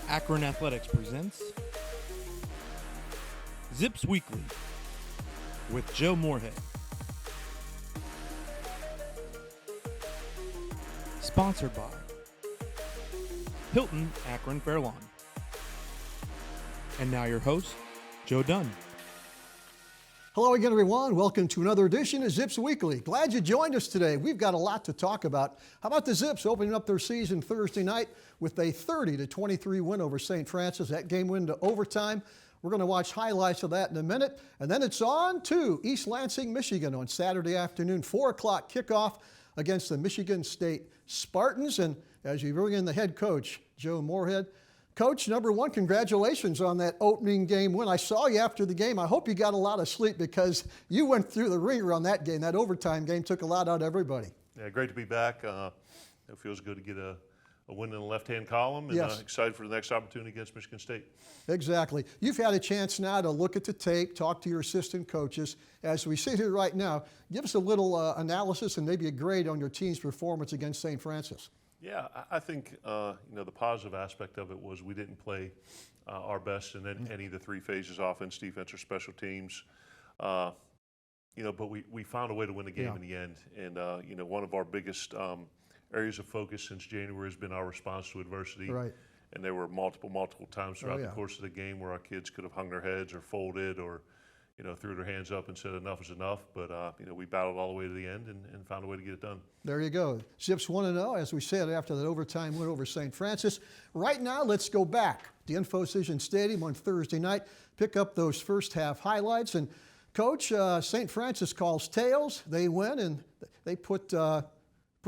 Akron Athletics presents Zips Weekly with Joe Moorhead. Sponsored by Hilton Akron Fairlawn. And now your host, Joe Dunn. Hello again, everyone. Welcome to another edition of Zips Weekly. Glad you joined us today. We've got a lot to talk about. How about the Zips opening up their season Thursday night with a 30-23 win over St. Francis? That game went into overtime. We're going to watch highlights of that in a minute. And then it's on to East Lansing, Michigan on Saturday afternoon, 4 o'clock kickoff against the Michigan State Spartans. And as you bring in the head coach, Joe Moorhead. Coach, number one, congratulations on that opening game win. I saw you after the game. I hope you got a lot of sleep because you went through the ringer on that game. That overtime game took a lot out of everybody. Yeah, great to be back. It feels good to get a win in the left-hand column, and Yes. Excited for the next opportunity against Michigan State. Exactly. You've had a chance now to look at the tape, talk to your assistant coaches. As we sit here right now, give us a little analysis and maybe a grade on your team's performance against St. Francis. Yeah, I think the positive aspect of it was we didn't play our best in any of the three phases: offense, defense, or special teams. But we found a way to win the game in the end. And one of our biggest areas of focus since January has been our response to adversity. Right. And there were multiple times throughout the course of the game where our kids could have hung their heads or folded or threw their hands up and said enough is enough. But, we battled all the way to the end and found a way to get it done. There you go. Zips 1-0, as we said, after that overtime win over St. Francis. Right now, let's go back to Infocision Stadium on Thursday night, pick up those first half highlights. And, Coach, St. Francis calls tails. They win, and they put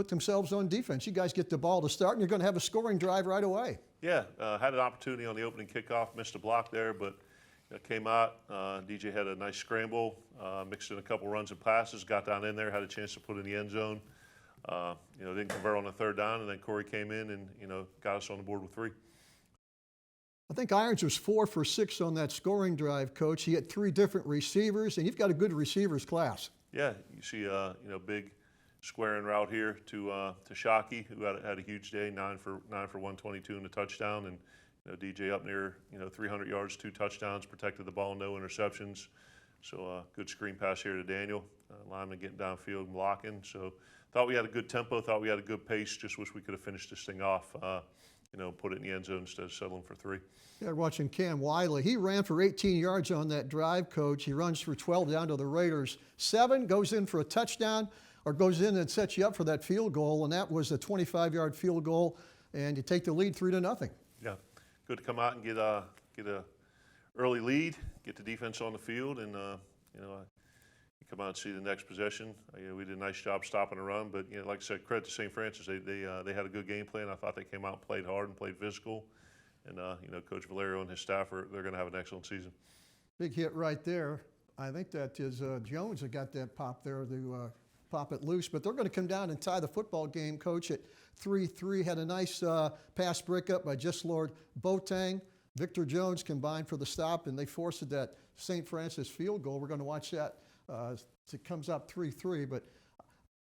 themselves on defense. You guys get the ball to start, and you're going to have a scoring drive right away. Yeah, had an opportunity on the opening kickoff, missed a block there, but came out. DJ had a nice scramble, mixed in a couple runs and passes, got down in there, had a chance to put in the end zone. Didn't convert on the third down, and then Corey came in and got us on the board with 3. I think Irons was 4 for 6 on that scoring drive, Coach. He had 3 different receivers, and you've got a good receivers class. Yeah, you see, big squaring route here to Shockey, who had a huge day, 9 for 122 and a touchdown, and DJ up near 300 yards, 2 touchdowns, protected the ball, no interceptions. So good screen pass here to Daniel, lineman getting downfield and blocking. So thought we had a good tempo, thought we had a good pace. Just wish we could have finished this thing off. Put it in the end zone instead of settling for 3. Yeah, watching Cam Wiley. He ran for 18 yards on that drive, Coach. He runs for 12 down to the Raiders. 7, goes in for a touchdown, or goes in and sets you up for that field goal, and that was a 25-yard field goal, and you take the lead 3-0. Yeah, good to come out and get a early lead, get the defense on the field, and you come out and see the next possession. We did a nice job stopping the run, but like I said, credit to St. Francis. They had a good game plan. I thought they came out and played hard and played physical, and Coach Valerio and his staff they're going to have an excellent season. Big hit right there. I think that is Jones that got that pop there to pop it loose, but they're going to come down and tie the football game, Coach, at 3-3. Had a nice pass breakup by Just Lord Boateng. Victor Jones combined for the stop, and they forced that St. Francis field goal. We're going to watch that. It comes up 3-3, but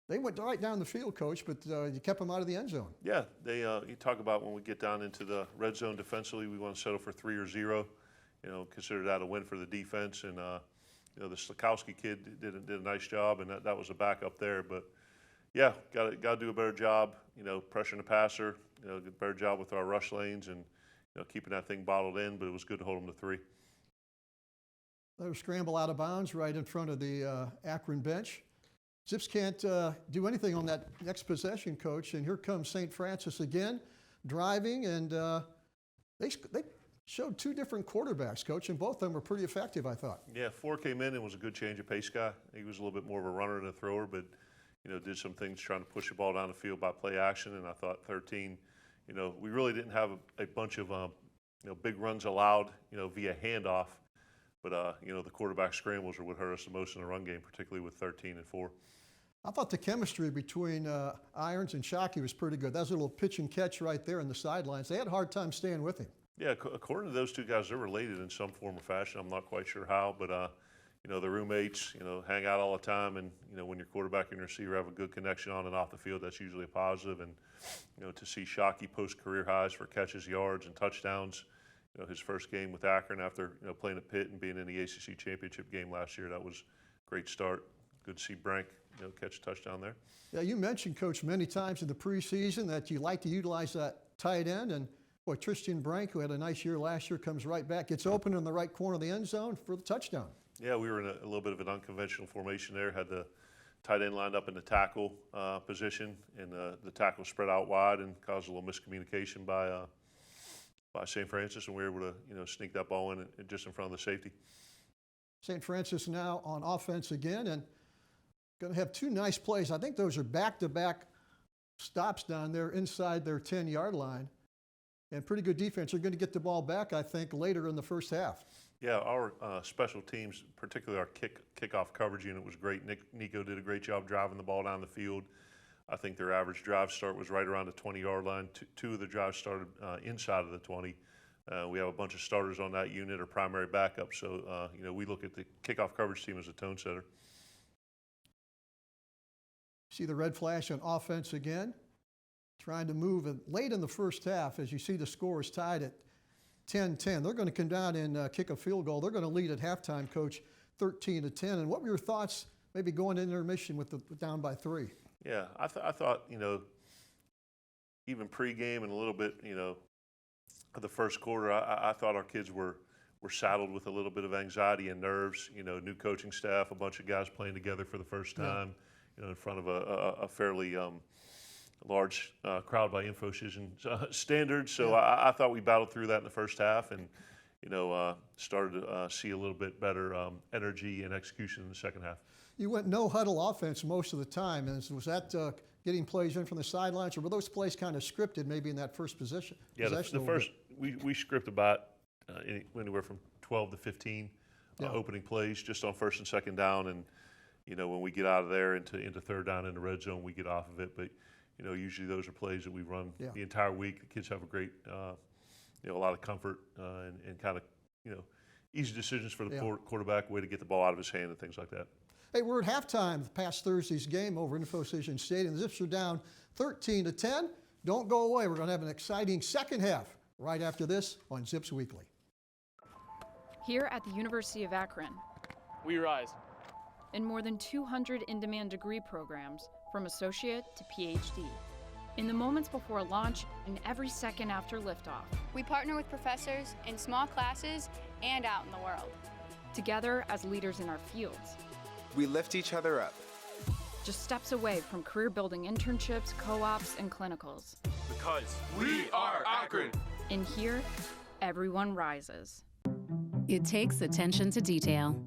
they went right down the field, Coach, but you kept them out of the end zone. Yeah, you talk about when we get down into the red zone defensively, we want to settle for 3 or 0. Consider that a win for the defense, and the Slakowski kid did a nice job, and that was a backup there. But yeah, got to do a better job, pressuring the passer, get a better job with our rush lanes, and keeping that thing bottled in. But it was good to hold them to 3. They scramble out of bounds right in front of the Akron bench. Zips can't do anything on that next possession, Coach, and here comes St. Francis again, driving, and they showed 2 different quarterbacks, Coach, and both of them were pretty effective, I thought. Yeah, 4 came in and was a good change of pace guy. He was a little bit more of a runner than a thrower, but did some things trying to push the ball down the field by play action. And I thought 13, we really didn't have a bunch of big runs allowed, via handoff. But the quarterback scrambles are what hurt us the most in the run game, particularly with 13 and 4. I thought the chemistry between Irons and Shockey was pretty good. That was a little pitch and catch right there in the sidelines. They had a hard time staying with him. Yeah, according to those 2 guys, they're related in some form or fashion. I'm not quite sure how, but the roommates, hang out all the time, and when your quarterback and your receiver have a good connection on and off the field, that's usually a positive. And to see Shockey post career highs for catches, yards, and touchdowns, his first game with Akron after playing at Pitt and being in the ACC championship game last year, that was a great start. Good to see Brank catch a touchdown there. Yeah, you mentioned, Coach, many times in the preseason that you like to utilize that tight end, and boy, Tristan Brank, who had a nice year last year, comes right back, gets open in the right corner of the end zone for the touchdown. Yeah, we were in a little bit of an unconventional formation there. Had the tight end lined up in the tackle position, and the tackle spread out wide and caused a little miscommunication by St. Francis, and we were able to sneak that ball in just in front of the safety. St. Francis now on offense again, and going to have two nice plays. I think those are back-to-back stops down there inside their 10-yard line, and pretty good defense. They're going to get the ball back, I think, later in the first half. Yeah, our special teams, particularly our kickoff coverage unit, was great. Nico did a great job driving the ball down the field. I think their average drive start was right around the 20-yard line. Two of the drives started inside of the 20. We have a bunch of starters on that unit or primary backup, so we look at the kickoff coverage team as a tone setter. See the red flash on offense again, trying to move late in the first half. As you see, the score is tied at 10-10. They're going to come down and kick a field goal. They're going to lead at halftime, Coach, 13-10. And what were your thoughts maybe going into intermission with the down by 3? Yeah, I thought, even pregame and a little bit, of the first quarter, I thought our kids were saddled with a little bit of anxiety and nerves. New coaching staff, a bunch of guys playing together for the first time, in front of a fairly large crowd by Infocision standards. So I thought we battled through that in the first half and, started to see a little bit better energy and execution in the second half. You went no huddle offense most of the time. And was that getting plays in from the sidelines, or were those plays kind of scripted maybe in that first position? Yeah, the first, we script about anywhere from 12 to 15 opening plays just on first and second down. And, when we get out of there into third down in the red zone, we get off of it. But, usually those are plays that we run the entire week. The kids have a great, a lot of comfort and kind of, easy decisions for the quarterback, way to get the ball out of his hand and things like that. Hey, we're at halftime past Thursday's game over in Infocision Stadium. The Zips are down 13-10. Don't go away. We're going to have an exciting second half right after this on Zips Weekly. Here at the University of Akron, we rise. In more than 200 in-demand degree programs, from associate to PhD. In the moments before launch and every second after liftoff. We partner with professors in small classes and out in the world. Together as leaders in our fields. We lift each other up. Just steps away from career-building internships, co-ops, and clinicals. Because we are Akron. In here, everyone rises. It takes attention to detail.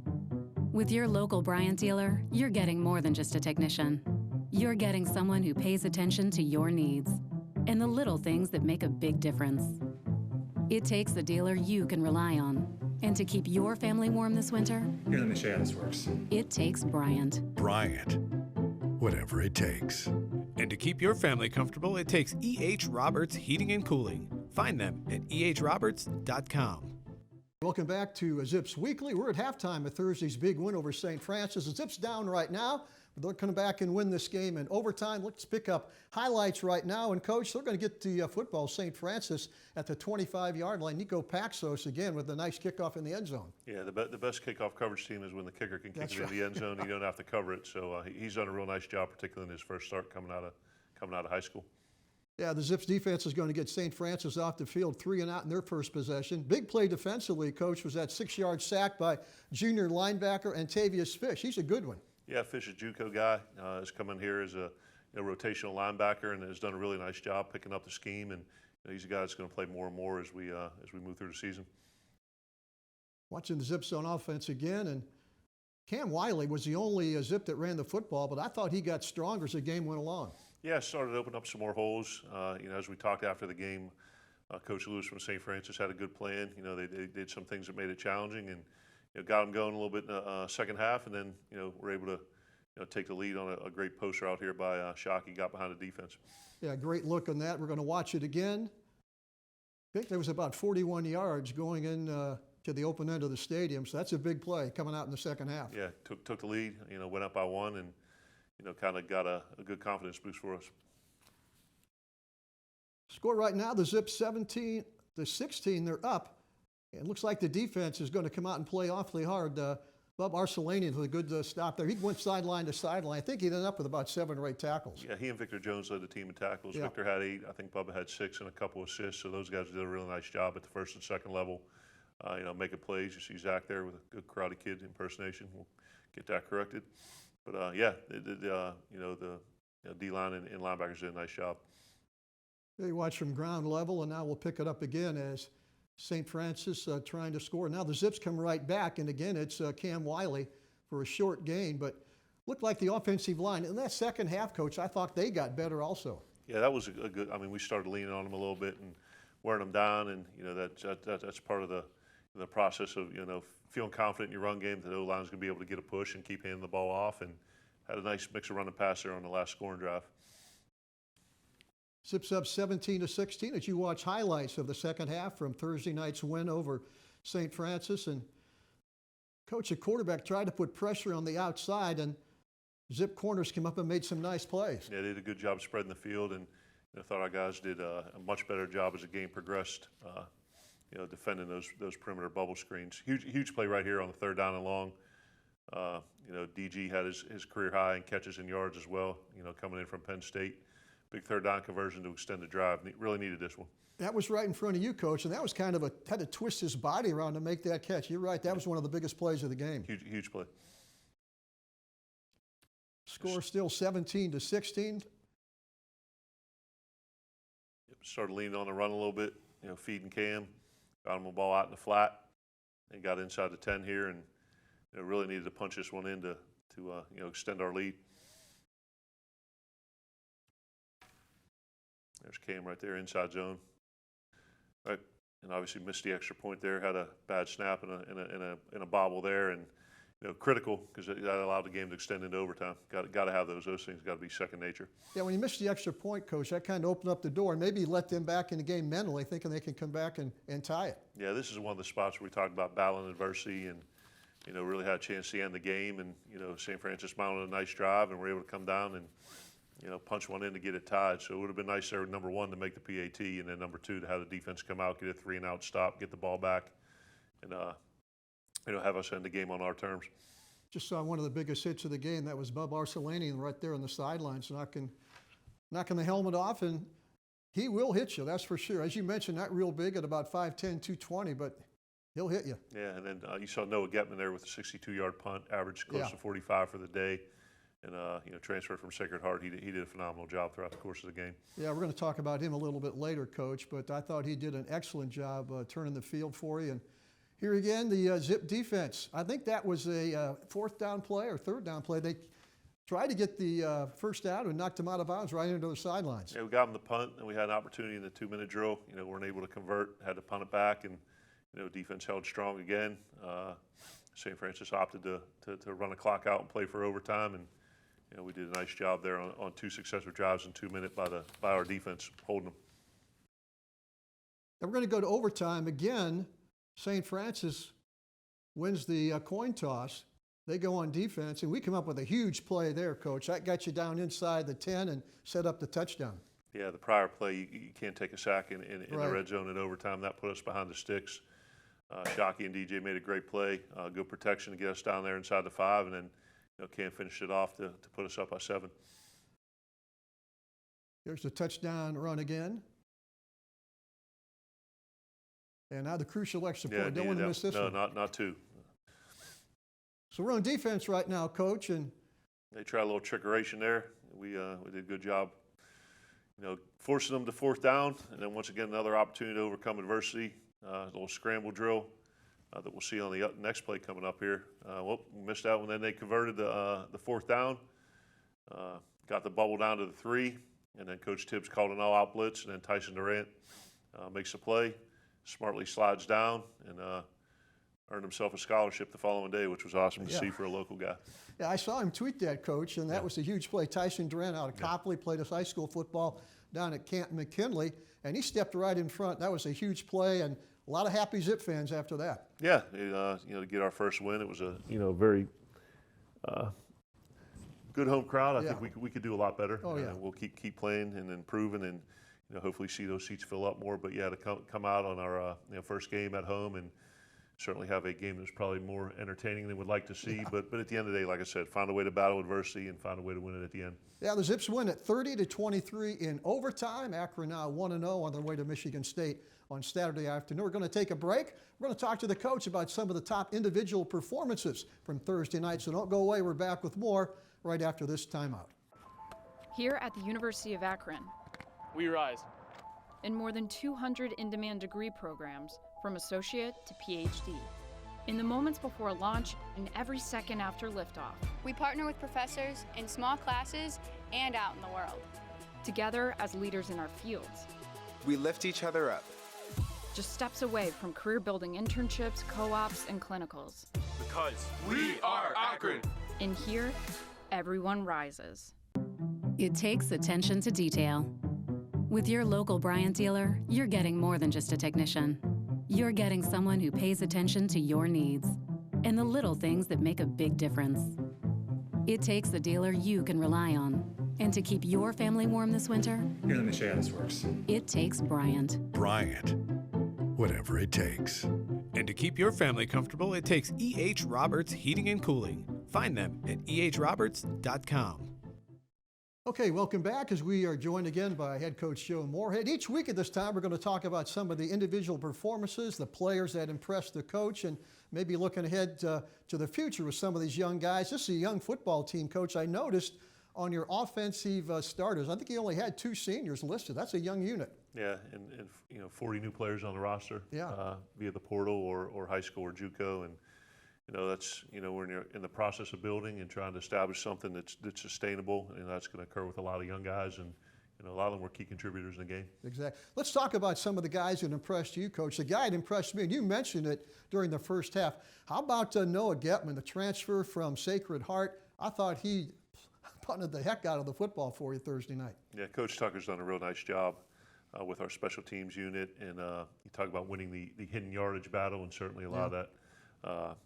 With your local Bryant dealer, you're getting more than just a technician. You're getting someone who pays attention to your needs and the little things that make a big difference. It takes a dealer you can rely on. And to keep your family warm this winter, here, let me show you how this works. It takes Bryant. Bryant, whatever it takes. And to keep your family comfortable, it takes E.H. Roberts Heating and Cooling. Find them at ehroberts.com. Welcome back to Zips Weekly. We're at halftime of Thursday's big win over St. Francis. The Zips down right now, but they'll come back and win this game in overtime. Let's pick up highlights right now. And, Coach, they're going to get the football, St. Francis, at the 25-yard line. Nico Paxos, again, with a nice kickoff in the end zone. Yeah, the best kickoff coverage team is when the kicker can kick it in the end zone. You don't have to cover it. So he's done a real nice job, particularly in his first start coming out of high school. Yeah, the Zips defense is going to get St. Francis off the field 3 and out in their first possession. Big play defensively, Coach, was that 6-yard sack by junior linebacker Antavius Fish. He's a good one. Yeah, Fish, a JUCO guy, has come in here as a rotational linebacker and has done a really nice job picking up the scheme. And he's a guy that's going to play more and more as we move through the season. Watching the Zips on offense again, and Cam Wiley was the only Zip that ran the football, but I thought he got stronger as the game went along. Yeah, started to open up some more holes. As we talked after the game, Coach Lewis from St. Francis had a good plan. They did some things that made it challenging and got them going a little bit in the second half, and then we're able to take the lead on a great post route here by Shockey, got behind the defense. Yeah, great look on that. We're going to watch it again. I think there was about 41 yards going in to the open end of the stadium. So that's a big play coming out in the second half. Yeah, took the lead, went up by one and, kind of got a good confidence boost for us. Score right now, the Zips 17-16, they're up. It looks like the defense is going to come out and play awfully hard. Bob Arcelanian with a good stop there. He went sideline to sideline. I think he ended up with about 7 or 8 tackles. Yeah, he and Victor Jones led the team in tackles. Yeah. Victor had 8. I think Bubba had 6 and a couple assists. So those guys did a really nice job at the first and second level, making plays. You see Zach there with a good Karate Kid impersonation. We'll get that corrected. But the D-line and linebackers did a nice job. You watch from ground level, and now we'll pick it up again as St. Francis trying to score. Now the Zips come right back, and again it's Cam Wiley for a short gain, but looked like the offensive line. In that second half, Coach, I thought they got better also. Yeah, that was a good. I mean, we started leaning on them a little bit and wearing them down, and that's part of the process of feeling confident in your run game that the O-line's going to be able to get a push and keep handing the ball off, and had a nice mix of run and pass there on the last scoring drive. Zips up 17-16 as you watch highlights of the second half from Thursday night's win over St. Francis. And Coach, the quarterback tried to put pressure on the outside, and Zip corners came up and made some nice plays. Yeah, they did a good job spreading the field, and I thought our guys did a much better job as the game progressed, defending those perimeter bubble screens. Huge play right here on the third down and long. DG had his career high in catches and yards as well, coming in from Penn State. Big third down conversion to extend the drive. Really needed this one. That was right in front of you, Coach, and that was kind of had to twist his body around to make that catch. You're right, that was one of the biggest plays of the game. Huge play. Score still 17-16. Started leaning on the run a little bit, feeding Cam. Got him the ball out in the flat and got inside the 10 here, and really needed to punch this one in to extend our lead. There's Cam right there, inside zone. Right, and obviously missed the extra point there. Had a bad snap and a bobble there, and critical because that allowed the game to extend into overtime. Got to have those things. Got to be second nature. Yeah, when you missed the extra point, Coach, that kind of opened up the door and maybe let them back in the game mentally, thinking they can come back and tie it. Yeah, this is one of the spots where we talked about battling adversity and really had a chance to end the game. And St. Francis mounted a nice drive and were able to come down and punch one in to get it tied. So it would have been nice there, number one, to make the PAT, and then number two, to have the defense come out, get a 3-and-out stop, get the ball back, and have us end the game on our terms. Just saw one of the biggest hits of the game. That was Bub Arcelanian right there on the sidelines, knocking the helmet off, and he will hit you, that's for sure. As you mentioned, not real big at about 5'10", 220, but he'll hit you. Yeah, and then you saw Noah Getman there with a 62-yard punt, averaged close to 45 for the day. And transferred from Sacred Heart. He did a phenomenal job throughout the course of the game. Yeah, we're going to talk about him a little bit later, Coach, but I thought he did an excellent job turning the field for you. And here again, the Zip defense. I think that was a fourth down play or third down play. They tried to get the first down and knocked him out of bounds right into the sidelines. Yeah, we got him the punt, and we had an opportunity in the 2-minute drill. Weren't able to convert, had to punt it back, and defense held strong again. St. Francis opted to run the clock out and play for overtime, and we did a nice job there on 2 successive drives in 2 minutes by our defense holding them. And we're going to go to overtime again. St. Francis wins the coin toss. They go on defense, and we come up with a huge play there, Coach. That got you down inside the 10 and set up the touchdown. Yeah, the prior play, you can't take a sack in right. the red zone in overtime. That put us behind the sticks. Shockey and DJ made a great play, good protection to get us down there inside the 5, and then Cam finished it off to put us up by 7. Here's the touchdown run again. And now the crucial extra point. Don't want to miss this one. No, not 2. So we're on defense right now, Coach, and they tried a little trickeration there. We did a good job, forcing them to fourth down, and then once again another opportunity to overcome adversity. A little scramble drill that we'll see on the next play coming up here. We missed that one. Then they converted the fourth down, got the bubble down to the 3, and then Coach Tibbs called an all-out blitz, and then Tyson Durant makes a play, smartly slides down, and earned himself a scholarship the following day, which was awesome to see for a local guy. Yeah, I saw him tweet that, Coach, and that was a huge play. Tyson Durant out of Copley, played his high school football, down at Canton McKinley, and he stepped right in front. That was a huge play, and a lot of happy Zip fans after that. Yeah, to get our first win, it was a very good home crowd. I think we could do a lot better. Oh, yeah. We'll keep playing and improving, and hopefully see those seats fill up more. But yeah, to come out on our first game at home and certainly have a game that's probably more entertaining than we'd like to see. But at the end of the day, like I said, find a way to battle adversity and find a way to win it at the end. Yeah, the Zips win at 30-23 in overtime. Akron now 1-0 on their way to Michigan State on Saturday afternoon. We're going to take a break. We're going to talk to the coach about some of the top individual performances from Thursday night. So don't go away. We're back with more right after this timeout. Here at the University of Akron, We rise. in more than 200 in-demand degree programs, from associate to PhD. In the moments before launch and every second after liftoff, We partner with professors in small classes and out in the world. together as leaders in our fields, We lift each other up. just steps away from career-building internships, co-ops, and clinicals. Because we are Akron. In here, everyone rises. It takes attention to detail. With your local Bryant dealer, you're getting more than just a technician. You're getting someone who pays attention to your needs and the little things that make a big difference. It takes a dealer you can rely on. And to keep your family warm this winter, Here, let me show you how this works. it takes Bryant. Bryant. Whatever it takes. And to keep your family comfortable, it takes E.H. Roberts Heating and Cooling. Find them at ehroberts.com. Okay, welcome back as we are joined again by head coach Joe Moorhead. Each week at this time, we're going to talk about some of the individual performances, the players that impressed the coach, and maybe looking ahead to the future with some of these young guys. This is a young football team, Coach. I noticed on your offensive starters, I think you only had 2 seniors listed. That's a young unit. Yeah, and 40 new players on the roster. Yeah. Via the portal or high school or JUCO, and that's we're in the process of building and trying to establish something that's sustainable, and that's going to occur with a lot of young guys, and a lot of them were key contributors in the game. Exactly. Let's talk about some of the guys that impressed you, Coach. The guy that impressed me, and you mentioned it during the first half. How about Noah Getman, the transfer from Sacred Heart? I thought he punted the heck out of the football for you Thursday night. Yeah, Coach Tucker's done a real nice job with our special teams unit, and you talk about winning the hidden yardage battle, and certainly a lot of that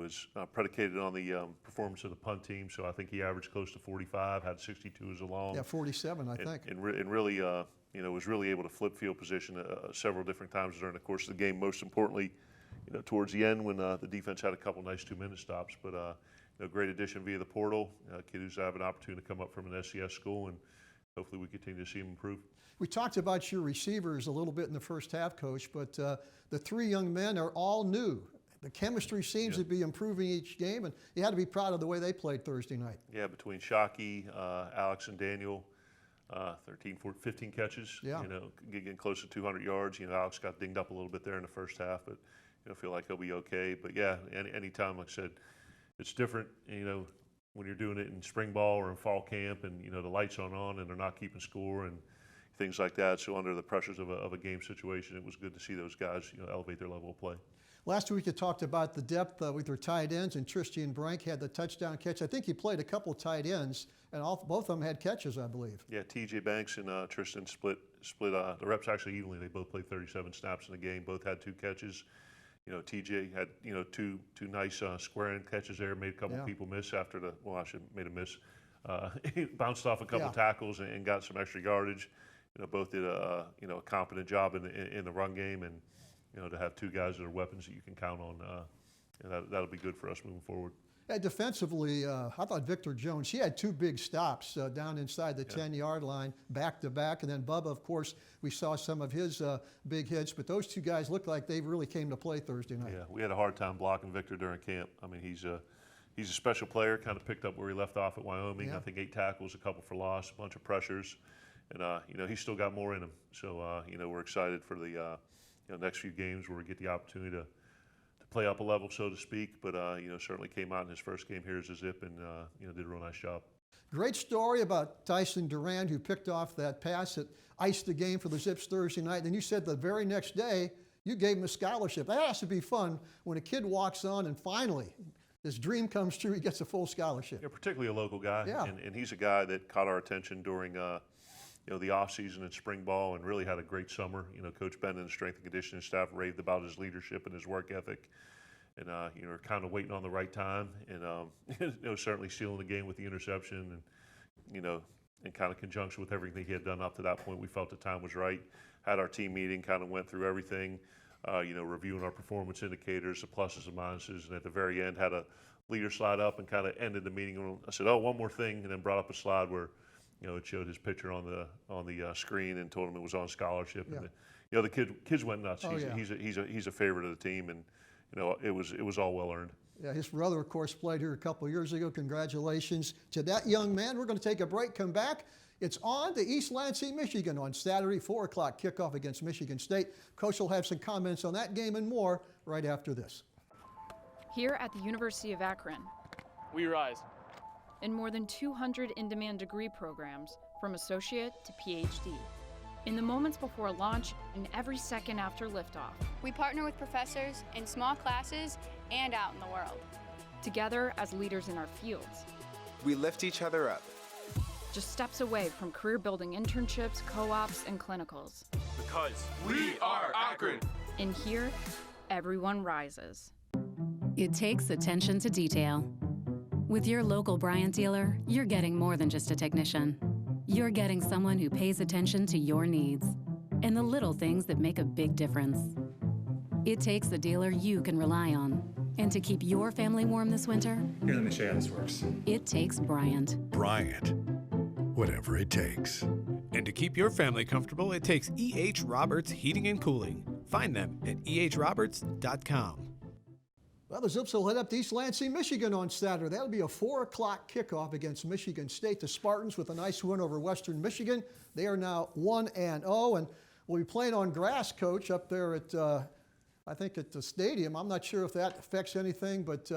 is predicated on the performance of the punt team. So I think he averaged close to 45, had 62 as a long. Yeah, 47, I think. And really, was really able to flip field position several different times during the course of the game. Most importantly, towards the end when the defense had a couple nice 2-minute stops. But great addition via the portal. Kid who's having an opportunity to come up from an SCS school, and hopefully we continue to see him improve. We talked about your receivers a little bit in the first half, Coach, but the 3 young men are all new. The chemistry seems to be improving each game, and you had to be proud of the way they played Thursday night. Yeah, between Shockey, Alex, and Daniel, 15 catches. Yeah. Getting close to 200 yards. Alex got dinged up a little bit there in the first half, but feel like he'll be okay. But yeah, anytime, like I said, it's different. When you're doing it in spring ball or in fall camp, and the lights aren't on and they're not keeping score and things like that. So under the pressures of a game situation, it was good to see those guys elevate their level of play. Last week you talked about the depth with your tight ends, and Tristan Brank had the touchdown catch. I think he played a couple of tight ends, and both of them had catches, I believe. Yeah, T.J. Banks and Tristan split the reps actually evenly. They both played 37 snaps in the game. Both had 2 catches. T.J. had two nice square end catches there. Made a couple people miss after made a miss. He bounced off a couple tackles and got some extra yardage. Both did a competent job in the run game, and to have 2 guys that are weapons that you can count on, that'll be good for us moving forward. Yeah, defensively, I thought Victor Jones, he had 2 big stops down inside the 10-yard line, back to back. And then Bubba, of course, we saw some of his big hits. But those 2 guys looked like they really came to play Thursday night. Yeah, we had a hard time blocking Victor during camp. I mean, he's a special player, kind of picked up where he left off at Wyoming. I think 8 tackles, a couple for loss, a bunch of pressures. And, he's still got more in him. So, we're excited for the next few games where we get the opportunity to play up a level, so to speak, but certainly came out in his first game here as a Zip, and did a real nice job. Great story about Tyson Durand, who picked off that pass that iced the game for the Zips Thursday night. Then you said the very next day you gave him a scholarship. That has to be fun when a kid walks on and finally his dream comes true. He gets a full scholarship. Yeah, particularly a local guy, Yeah. and he's a guy that caught our attention during the off season and spring ball, and really had a great summer. Coach Ben and the strength and conditioning staff raved about his leadership and his work ethic, and we're kind of waiting on the right time, and certainly sealing the game with the interception, and in kind of conjunction with everything he had done up to that point, we felt the time was right. Had our team meeting, kind of went through everything, reviewing our performance indicators, the pluses and minuses, and at the very end had a leader slide up and kind of ended the meeting. I said, "Oh, one more thing," and then brought up a slide where it showed his picture on the screen and told him it was on scholarship. Yeah. And the kids went nuts. Oh, He's a favorite of the team, and it was all well earned. Yeah, his brother, of course, played here a couple of years ago. Congratulations to that young man. We're going to take a break, come back. It's on to East Lansing, Michigan on Saturday, 4 o'clock kickoff against Michigan State. Coach will have some comments on that game and more right after this. Here at the University of Akron, We rise. in more than 200 in-demand degree programs, from associate to PhD. In the moments before launch and every second after liftoff, We partner with professors in small classes and out in the world. together as leaders in our fields, We lift each other up. just steps away from career-building internships, co-ops, and clinicals. Because we are Akron. In here, everyone rises. It takes attention to detail. With your local Bryant dealer, you're getting more than just a technician. You're getting someone who pays attention to your needs and the little things that make a big difference. It takes a dealer you can rely on. And to keep your family warm this winter, Here, let me show you how this works. it takes Bryant. Bryant. Whatever it takes. And to keep your family comfortable, it takes E.H. Roberts Heating and Cooling. Find them at ehroberts.com. Well, the Zips will head up to East Lansing, Michigan on Saturday. That'll be a 4 o'clock kickoff against Michigan State. The Spartans with a nice win over Western Michigan. They are now 1-0, and we'll be playing on grass, Coach, up there at, I think at the stadium. I'm not sure if that affects anything, but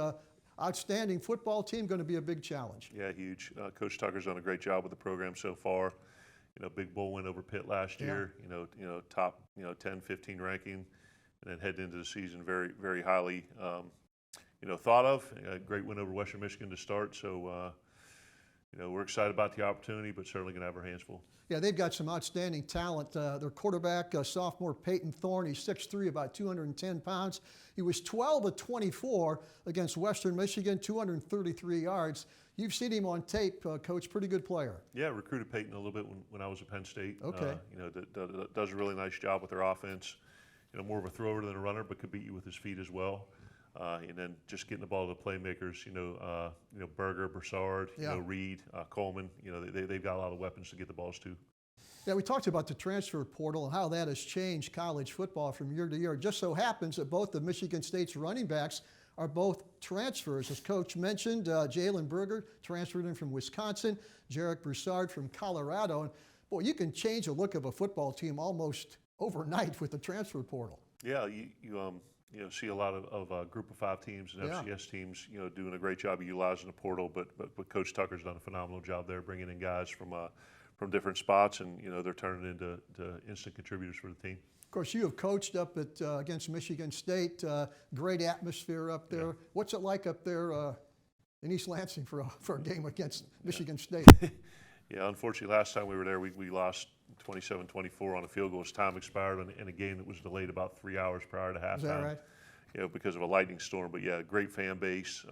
outstanding football team, going to be a big challenge. Yeah, huge. Coach Tucker's done a great job with the program so far. Big bowl win over Pitt last year. Top 10, 15 ranking, and then heading into the season very, very highly thought of. A great win over Western Michigan to start. So we're excited about the opportunity, but certainly going to have our hands full. Yeah, they've got some outstanding talent. Their quarterback, sophomore Peyton Thorne, he's 6'3", about 210 pounds. He was 12 of 24 against Western Michigan, 233 yards. You've seen him on tape, Coach, pretty good player. Yeah, recruited Peyton a little bit when I was at Penn State. Okay. Does a really nice job with their offense. More of a thrower than a runner, but could beat you with his feet as well. And then just getting the ball to the playmakers, Berger, Broussard, Reed, Coleman. They've got a lot of weapons to get the balls to. Yeah, we talked about the transfer portal and how that has changed college football from year to year. It just so happens that both of Michigan State's running backs are both transfers. As Coach mentioned, Jalen Berger transferred in from Wisconsin, Jarek Broussard from Colorado. And boy, you can change the look of a football team almost overnight with the transfer portal. Yeah, you see a lot of Group of 5 teams and FCS teams, doing a great job of utilizing the portal. But Coach Tucker's done a phenomenal job there, bringing in guys from different spots, and they're turning into instant contributors for the team. Of course, you have coached up at against Michigan State. Great atmosphere up there. Yeah. What's it like up there in East Lansing for a game against Michigan State? Yeah, unfortunately, last time we were there, we lost 27-24 on a field goal as time expired in a game that was delayed about 3 hours prior to halftime. Is that right? Because of a lightning storm. But yeah, great fan base,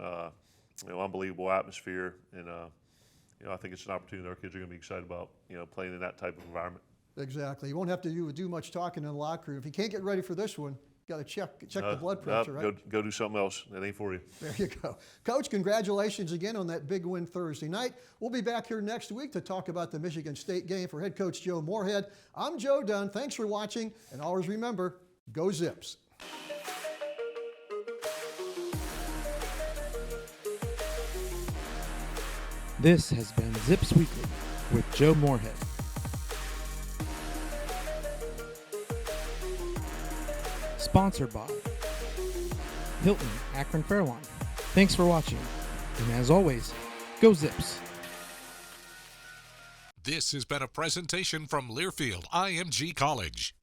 unbelievable atmosphere, and I think it's an opportunity that our kids are going to be excited about, playing in that type of environment. Exactly. You won't have to do much talking in the locker room. If you can't get ready for this one, got to check the blood pressure, right? Go do something else. That ain't for you. There you go. Coach, congratulations again on that big win Thursday night. We'll be back here next week to talk about the Michigan State game. For head coach Joe Moorhead, I'm Joe Dunn. Thanks for watching, and always remember, go Zips. This has been Zips Weekly with Joe Moorhead. Sponsored by Hilton Akron Fairlawn. Thanks for watching, and as always, go Zips. This has been a presentation from Learfield IMG College.